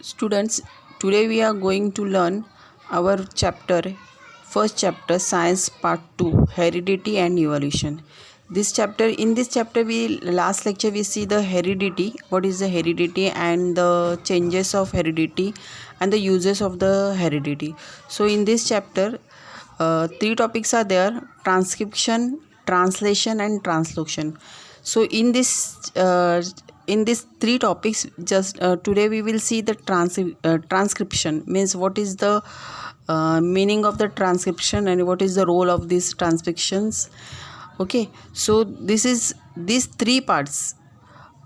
Students, today we are going to learn our first chapter, Science Part 2, Heredity and Evolution. In this chapter, last lecture we see the heredity, what is the heredity and the changes of heredity and the uses of the heredity. So in this chapter, three topics are there: transcription, translation, and translocation. So in these three topics, just today we will see the transcription, means what is the meaning of the transcription and what is the role of these transcriptions. Okay, so these three parts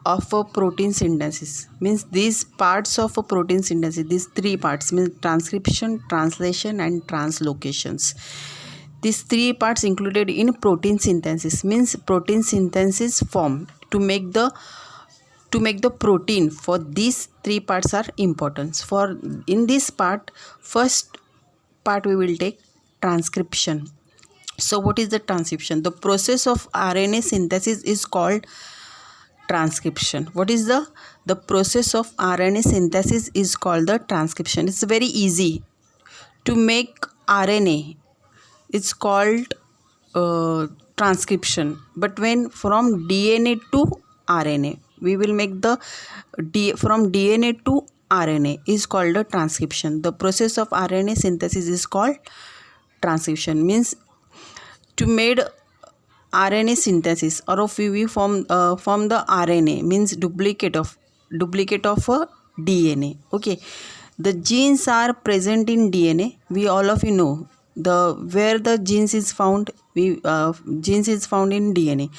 of a protein synthesis, means these parts of a protein synthesis, these three parts means transcription, translation, and translocations. These three parts included in protein synthesis, means protein synthesis form to make the protein. For these three parts are important. For in this part, first part we will take transcription. So what is the transcription? The process of RNA synthesis is called transcription. What is the process of RNA synthesis is called the transcription. It's very easy to make RNA. It's called transcription. But when from DNA to RNA, we will make from DNA to RNA is called a transcription. The process of RNA synthesis is called transcription. Means to made RNA synthesis, or if we form the RNA, means duplicate of a DNA. Okay, the genes are present in DNA. We all of you know where the genes is found. Genes is found in DNA,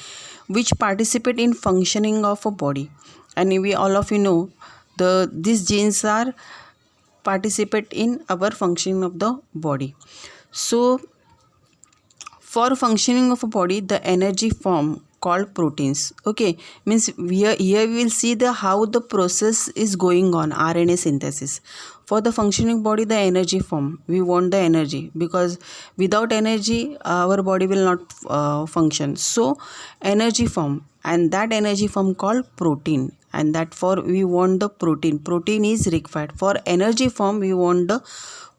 which participate in functioning of a body, and we all of you know these genes are participate in our functioning of the body. So for functioning of a body, the energy form called proteins. Okay, means here we will see how the process is going on, RNA synthesis. For the functioning body, the energy form, we want the energy, because without energy our body will not function. So energy form, and that energy form called protein, and that for we want the protein is required. For energy form we want the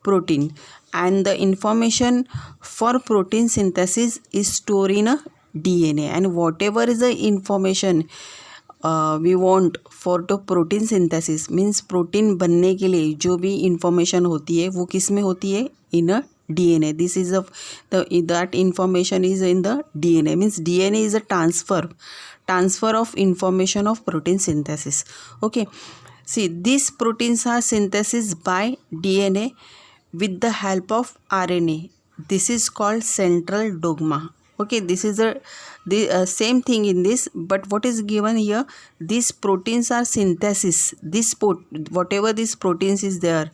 protein, and the information for protein synthesis is stored in a DNA, and whatever is the information we want for the protein synthesis, means protein बनने के लिए जो भी information होती है वो किस में होती है? In a DNA. This is that information is in the DNA. Means DNA is a transfer of information of protein synthesis. Okay, see, these proteins are synthesized by DNA with the help of RNA. This is called central dogma. Okay, this is the same thing in this, but what is given here, these proteins are synthesis. Whatever these proteins is there,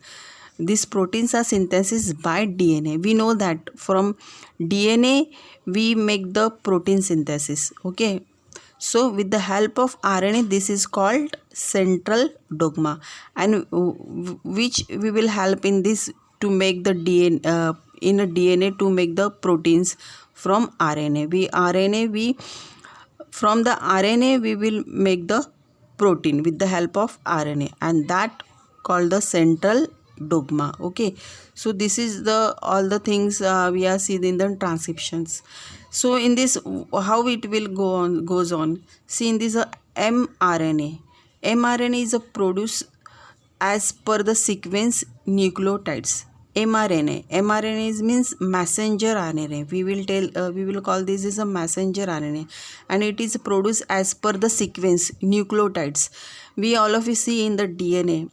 these proteins are synthesized by DNA. We know that from DNA we make the protein synthesis. Okay, so with the help of RNA, this is called central dogma, and which we will help in this to make the DNA in a DNA to make the proteins from RNA. From the RNA we will make the protein with the help of RNA, and that called the central dogma. Okay, so this is all the things we are seeing in the transcriptions. So in this, how it will goes on. See, in this mRNA is a produce as per the sequence nucleotides. mRNA means messenger RNA. We will call this as a messenger RNA, and it is produced as per the sequence nucleotides. We all of you see in the DNA.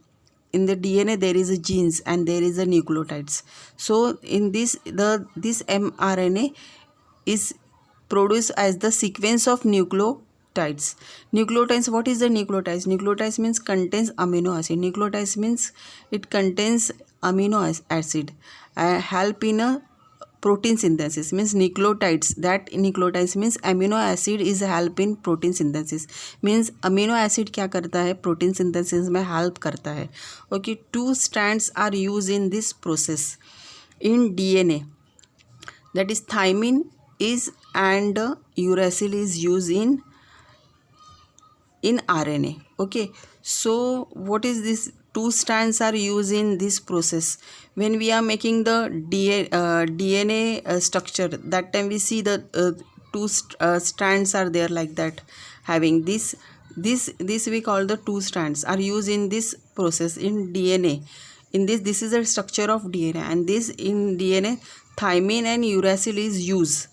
In the DNA there is a genes and there is a nucleotides. So in this mRNA is produced as the sequence of nucleotides. What is the nucleotides? Nucleotides means contains amino acid. Nucleotides means it contains amino acid, help in a protein synthesis. Means nucleotides means amino acid is help in protein synthesis. Means amino acid क्या करता है? Protein synthesis में help करता है. Okay, 2 strands are used in this process in DNA, that is thymine is and uracil is used in RNA. Okay, so what is this two strands are used in this process. When we are making the DNA structure, that time we see the two strands are there like that, having this we call the two strands are used in this process in DNA. In this is a structure of DNA, and this in DNA thymine and uracil is used.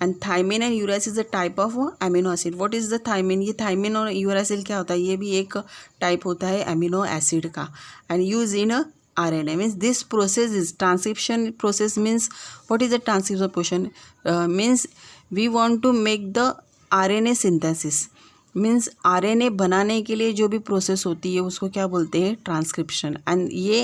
And thymine and uracil is a type of amino acid. What is the thymine? ये thymine और uracil क्या होता है? ये भी एक type होता है एमिनो एसिड का, and use in RNA. Means this process is transcription process. Means what is the transcription process? Means we want to make the RNA synthesis. Means RNA बनाने के लिए जो भी प्रोसेस होती है उसको क्या बोलते हैं? ट्रांसक्रिप्शन. एंड ये